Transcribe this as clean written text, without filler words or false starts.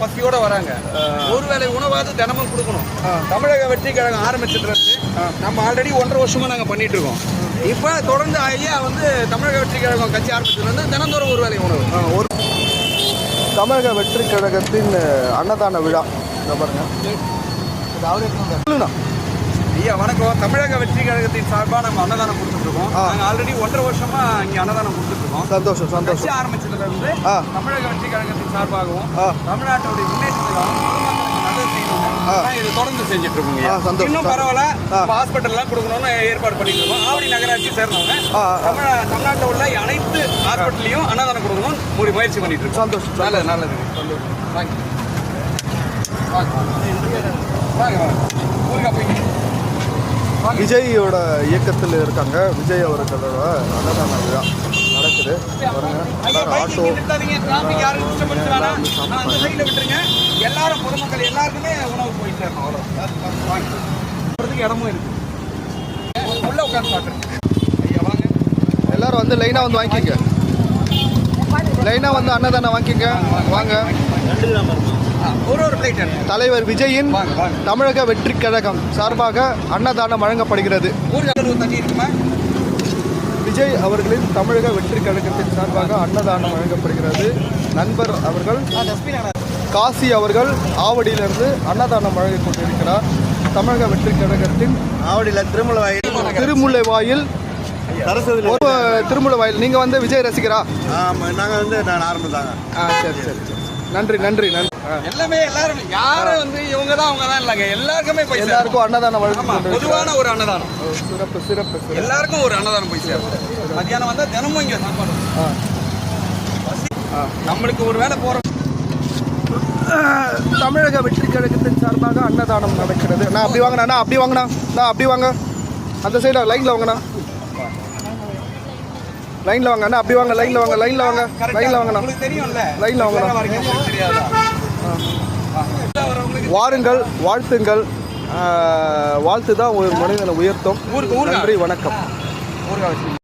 பசியோட வராங்க. ஒருவேளை உணவாவது தினமும் கொடுக்கணும். தமிழக வெற்றி கழகம் ஆரம்பிச்சதுல இருந்து நம்ம ஆல்ரெடி 1.5 வருஷமா நாங்கள் பண்ணிட்டு இருக்கோம். இப்போ தொடர்ந்து ஐயா வந்து தமிழக வெற்றி கழகம் கட்சி ஆரம்பிச்சதுல இருந்து தினந்தோறும் ஒரு வேளை உணவு. ஒரு தமிழக வெற்றி கழகத்தின் அன்னதான விழா பாருங்க. ஐயா வணக்கம். தமிழக வெற்றி கழகத்தின் சார்பாக நம்ம அன்னதானம் கொடுத்துட்ருக்கோம். நாங்கள் ஆல்ரெடி 1.5 வருஷமா இங்கே அன்னதானம் கொடுத்துட்ருக்கோம். சந்தோஷம் சந்தோஷம். ஆரம்பிச்சதுல இருந்து தமிழக வெற்றி கழகத்தின் சார்பாகவும் தமிழ்நாட்டுடைய முன்னேற்றத்துக்காகவும் நல்லது செய்யணும் இது தொடர்ந்து செஞ்சுட்டு இருக்கோங்க. இன்னும் பரவாயில்ல, ஹாஸ்பிட்டல்லாம் கொடுக்கணும்னு ஏற்பாடு பண்ணிட்டு இருக்கோம். ஆவடி நகராட்சி சேர்ந்தவங்க தமிழ்நாட்டில் உள்ள அனைத்து ஹாஸ்பிட்டல்லையும் அன்னதானம் கொடுக்கணும்னு ஒரு முயற்சி பண்ணிட்டு இருக்கோம். சந்தோஷம். நல்லது நல்லது. விஜயோட இயக்கத்தில் இருக்காங்க. விஜய் அவர்களோட அன்னதான விழா நடக்குது. ஆட்டோ எல்லாரும் பொதுமக்கள் எல்லாருக்குமே உணவு போய் சேரணும். இடமும் இருக்கு. உள்ள உட்காந்து பாக்குறேன். ஐயா வாங்க. எல்லாரும் வந்து லைனா வந்து வாங்கிக்கங்க. லைனா வந்து அன்னதானம் வாங்கிக்கங்க. வாங்க. ஒரு பிளேட். தலைவர் விஜயின் தமிழக வெற்றி கழகம் சார்பாக அன்னதானம் வழங்கப்படுகிறது. விஜய் அவர்களின் தமிழக வெற்றி கழகத்தின் சார்பாக அன்னதானம் வழங்கப்படுகிறது. நண்பர் அவர்கள் காசி அவர்கள் ஆவடியிலிருந்து அன்னதானம் வழங்கிக் கொண்டிருக்கிறார். தமிழக வெற்றி கழகத்தின் ஆவடியில் திருமுல்லைவாயில் திருமுல்லைவாயில். நீங்கள் வந்து விஜய் ரசிகரா? நாங்கள் வந்து நான் ஆரம்பம் தாங்க. சரி சரி சரி. நன்றி நன்றி நன்றி. எல்லாமே எல்லாரும் யாரும் வந்து இவங்க தான் அவங்க தான் இல்லைங்க. எல்லாருக்குமே போய் எல்லாருக்கும் அன்னதானம் வழங்க. பொதுவான ஒரு அன்னதானம். சிறப்பு சிறப்பு. எல்லாருக்கும் ஒரு அன்னதானம் போய் சேரும். மத்தியானம் வந்தால் தினமும் இங்கே சாப்பாடு. நம்மளுக்கு ஒரு வேலை போகிற தமிழக வெற்றி கழகத்தின் சார்பாக அன்னதானம் நடக்கிறது. நான் அப்படி வாங்கினா அப்படி வாங்கினா நான் அப்படி வாங்க. அந்த சைடில் லைனில் வாங்கினா லைனில் வாங்க. அண்ணா அப்படி வாங்க. லைனில் வாங்க. லைனில் வாங்க. லைனில் வாங்கண்ணா. லைனில் வாங்கண்ணா. வாருங்கள், வாழ்த்துங்கள். வாழ்த்து தான் ஒரு மனிதனை உயர்த்தும். நன்றி, வணக்கம்.